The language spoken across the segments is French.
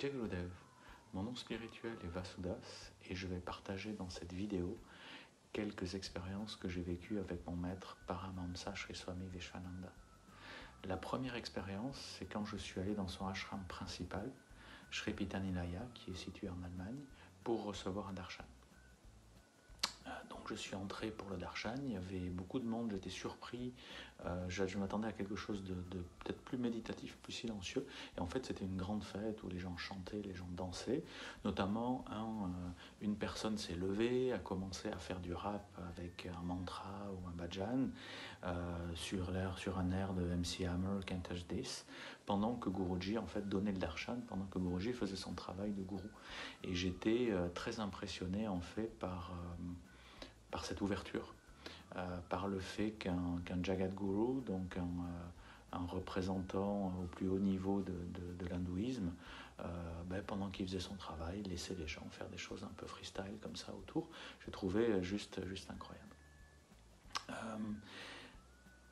Jai Gurudev, mon nom spirituel est Vasudas et je vais partager dans cette vidéo quelques expériences que j'ai vécues avec mon maître Paramahamsa Sri Swami Vishwananda. La première expérience, c'est quand je suis allé dans son ashram principal, Sri Pitani-Laya, qui est situé en Allemagne, pour recevoir un darshan. Donc je suis entré pour le darshan, il y avait beaucoup de monde, j'étais surpris, je m'attendais à quelque chose de peut-être plus méditatif, plus silencieux, et en fait c'était une grande fête où les gens chantaient, les gens dansaient, notamment une personne s'est levée, a commencé à faire du rap avec un mantra ou un bhajan sur un air de MC Hammer, Can't Touch This, pendant que Guruji en fait donnait le darshan, pendant que Guruji faisait son travail de gourou. Et j'étais très impressionné en fait par cette ouverture, par le fait qu'un Jagadguru, donc un représentant au plus haut niveau de l'hindouisme, pendant qu'il faisait son travail, laissait les gens faire des choses un peu freestyle comme ça autour. Je trouvais juste incroyable.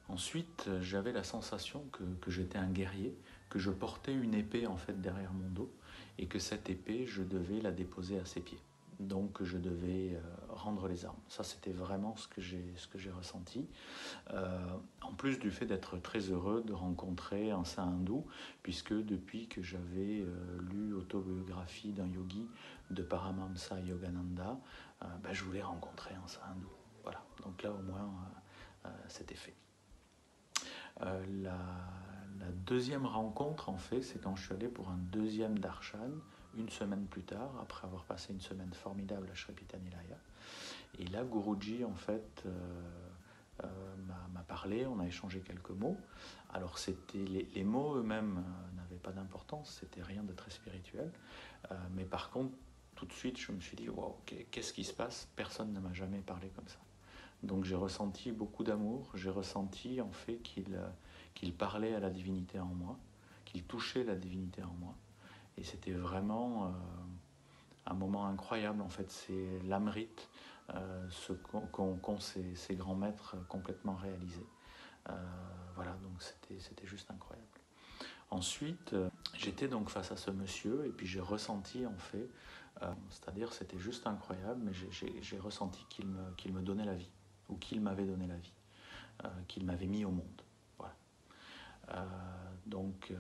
Ensuite, j'avais la sensation que j'étais un guerrier, que je portais une épée en fait derrière mon dos et que cette épée, je devais la déposer à ses pieds. Donc je devais rendre les armes. Ça, c'était vraiment ce que j'ai ressenti. En plus du fait d'être très heureux de rencontrer un saint hindou, puisque depuis que j'avais lu l'autobiographie d'un yogi de Paramahamsa Yogananda, je voulais rencontrer un saint hindou. Voilà, donc là au moins c'était fait. La deuxième rencontre, en fait, c'est quand je suis allé pour un deuxième darshan, une semaine plus tard, après avoir passé une semaine formidable à Sri Pitani-Laya. Et là, Guruji, en fait, m'a parlé, on a échangé quelques mots. Alors, les mots eux-mêmes n'avaient pas d'importance, c'était rien de très spirituel. Mais par contre, tout de suite, je me suis dit, wow, qu'est-ce qui se passe? Personne ne m'a jamais parlé comme ça. Donc j'ai ressenti beaucoup d'amour, j'ai ressenti en fait qu'il parlait à la divinité en moi, qu'il touchait la divinité en moi. Et c'était vraiment un moment incroyable en fait, c'est l'amrit, ce qu'ont ces grands maîtres complètement réalisé. Voilà, donc c'était juste incroyable. Ensuite, j'étais donc face à ce monsieur et puis j'ai ressenti en fait, c'est-à-dire c'était juste incroyable, mais j'ai ressenti qu'il me donnait la vie, ou qu'il m'avait donné la vie, qu'il m'avait mis au monde. Voilà. Donc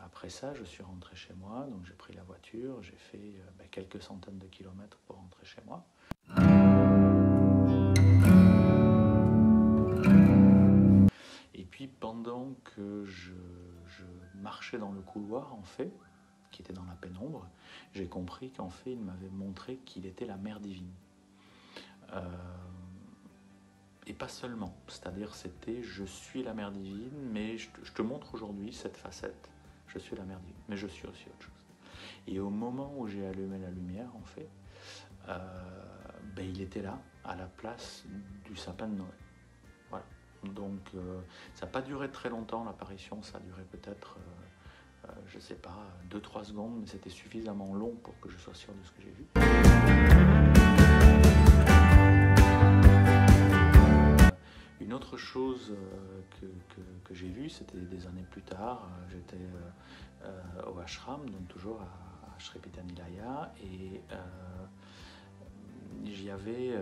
après ça, je suis rentré chez moi, donc j'ai pris la voiture, j'ai fait quelques centaines de kilomètres pour rentrer chez moi. Et puis pendant que je marchais dans le couloir, en fait, qui était dans la pénombre, j'ai compris qu'en fait, il m'avait montré qu'il était la mère divine. Et pas seulement, c'est-à-dire c'était je suis la mère divine, mais je te montre aujourd'hui cette facette, je suis la mère divine, mais je suis aussi autre chose. Et au moment où j'ai allumé la lumière, en fait, il était là, à la place du sapin de Noël. Voilà. Donc ça n'a pas duré très longtemps l'apparition, ça a duré peut-être, je ne sais pas, 2-3 secondes, mais c'était suffisamment long pour que je sois sûr de ce que j'ai vu. Une autre chose que j'ai vue, c'était des années plus tard, j'étais au ashram, donc toujours à Sri Pitani-Laya, et j'y avais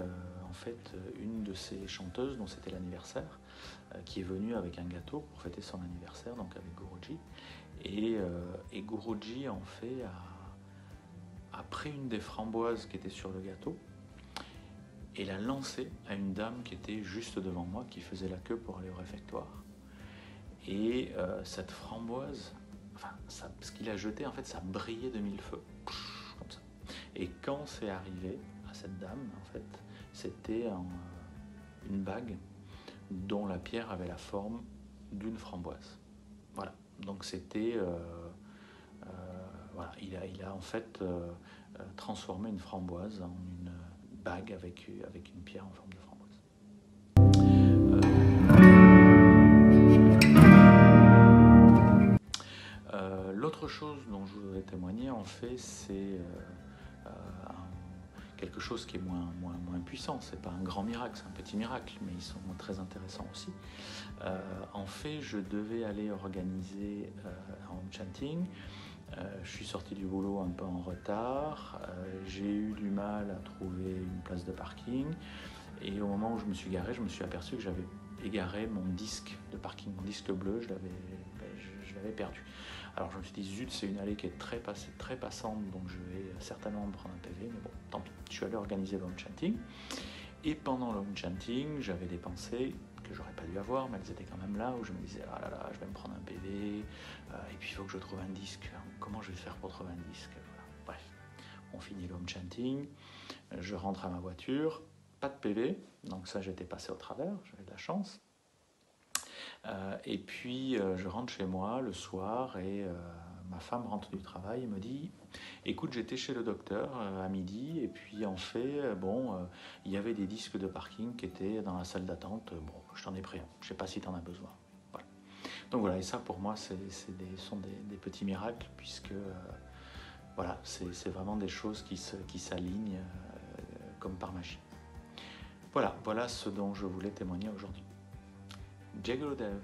en fait une de ces chanteuses dont c'était l'anniversaire, qui est venue avec un gâteau pour fêter son anniversaire, donc avec Guruji, et Guruji en fait a pris une des framboises qui était sur le gâteau, et l'a lancé à une dame qui était juste devant moi, qui faisait la queue pour aller au réfectoire. Et cette framboise, ce qu'il a jeté, en fait, ça brillait de mille feux, comme ça. Et quand c'est arrivé à cette dame, en fait, c'était une bague dont la pierre avait la forme d'une framboise. Voilà. Donc c'était, voilà, il a en fait transformé une framboise en une bague avec une pierre en forme de framboise. L'autre chose dont je voudrais témoigner, en fait, c'est quelque chose qui est moins puissant. C'est pas un grand miracle, c'est un petit miracle, mais ils sont très intéressants aussi. En fait, je devais aller organiser un home chanting Je suis sorti du boulot un peu en retard, j'ai eu du mal à trouver une place de parking et au moment où je me suis garé, je me suis aperçu que j'avais égaré mon disque de parking, mon disque bleu, je l'avais perdu. Alors je me suis dit zut, c'est une allée qui est très passante, donc je vais certainement me prendre un PV, mais bon, tant pis. Je suis allé organiser le home chanting et pendant le home chanting, j'avais des pensées que j'aurais pas dû avoir, mais elles étaient quand même là, où je me disais ah là là, je vais me prendre un PV, et puis il faut que je trouve un disque. Comment je vais faire pour trouver un disque? Voilà. Bref, on finit le home chanting, je rentre à ma voiture, pas de PV, donc ça j'étais passé au travers, j'avais de la chance. Et puis je rentre chez moi le soir et ma femme rentre du travail et me dit écoute, j'étais chez le docteur à midi et puis en fait il y avait des disques de parking qui étaient dans la salle d'attente, bon je t'en ai pris un, je sais pas si tu en as besoin. Voilà. Donc voilà, et ça pour moi sont des petits miracles puisque voilà, c'est vraiment des choses qui s'alignent comme par magie. Voilà ce dont je voulais témoigner aujourd'hui. Jai Gurudev.